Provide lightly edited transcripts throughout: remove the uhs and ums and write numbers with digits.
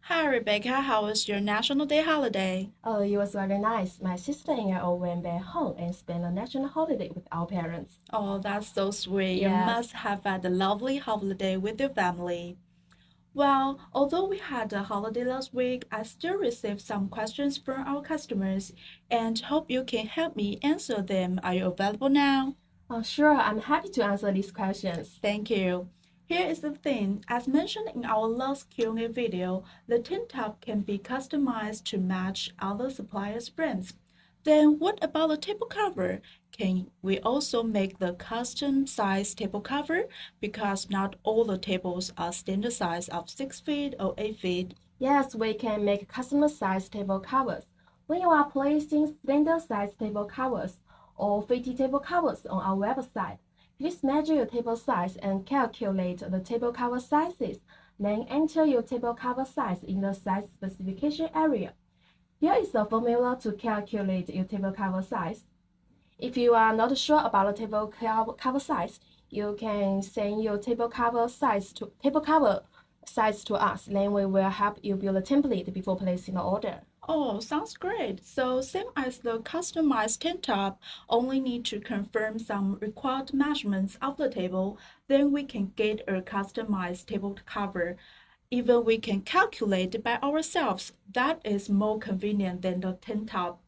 Hi Rebecca, how was your National Day holiday? Oh, it was very nice. My sister and I all went back home and spent a national holiday with our parents. Oh, that's so sweet. You Yes. must have had a lovely holiday with your family. Well, although we had a holiday last week, I still received some questions from our customers and hope you can help me answer them. Are you available now? Oh, sure. I'm happy to answer these questions. Thank you. Here is the thing. As mentioned in our last Q&A video, the tin top can be customized to match other suppliers' frames. Then what about the table cover? Can we also make the custom size table cover? Because not all the tables are standard size of 6 feet or 8 feet. Yes, we can make customer-sized table covers. When you are placing standard-sized table covers or fitted table covers on our website, please measure your table size and calculate the table cover sizes. Then enter your table cover size in the size specification area. Here is a formula to calculate your table cover size. If you are not sure about the table cover size, you can send your table cover size to us. Then we will help you build a template before placing the order. Oh, sounds great. So same as the customized tin top, only need to confirm some required measurements of the table, then we can get a customized table cover. Even we can calculate by ourselves. That is more convenient than the tin top.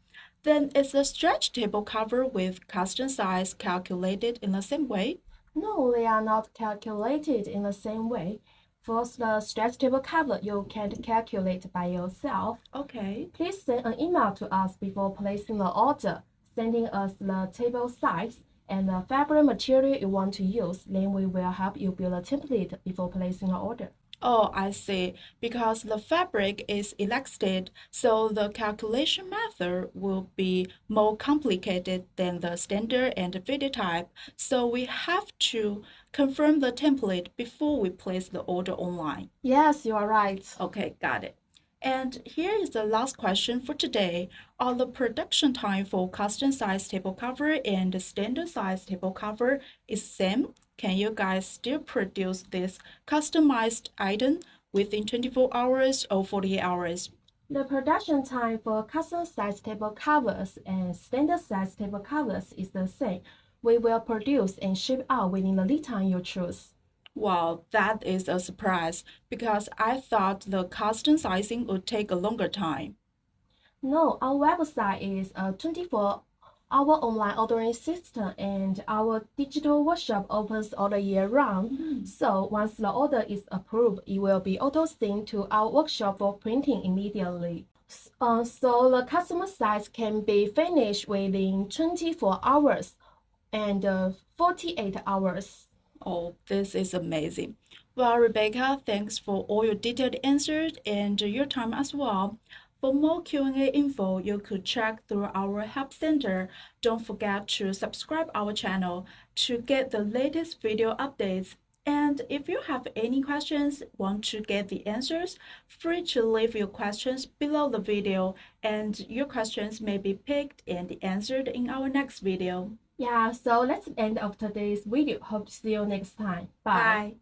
Then is the stretch table cover with custom size calculated in the same way? No, they are not calculated in the same way. For the stretch table cover, you can't calculate by yourself. Okay. Please send an email to us before placing the order, sending us the table size and the fabric material you want to use. Then we will help you build a template before placing the order. Oh, I see. Because the fabric is elastic, so the calculation method will be more complicated than the standard and fitted type. So we have to confirm the template before we place the order online. Yes, you are right. Okay, got it. And here is the last question for today. Are the production time for custom size table cover and standard size table cover is same? Can you guys still produce this customized item within 24 hours or 48 hours? The production time for custom size table covers and standard size table covers is the same. We will produce and ship out within the lead time you choose. Wow, that is a surprise because I thought the custom sizing would take a longer time. No, our website is a 24-hour online ordering system and our digital workshop opens all the year round. So once the order is approved, it will be auto-synced to our workshop for printing immediately. So the customer size can be finished within 24 hours and 48 hours. Oh, this is amazing. Well, Rebecca, thanks for all your detailed answers and your time as well. For more Q&A info, you could check through our help center. Don't forget to subscribe our channel to get the latest video updates. And if you have any questions, want to get the answers, free to leave your questions below the video, and your questions may be picked and answered in our next video. Yeah, so that's the end of today's video. Hope to see you next time. Bye. Bye.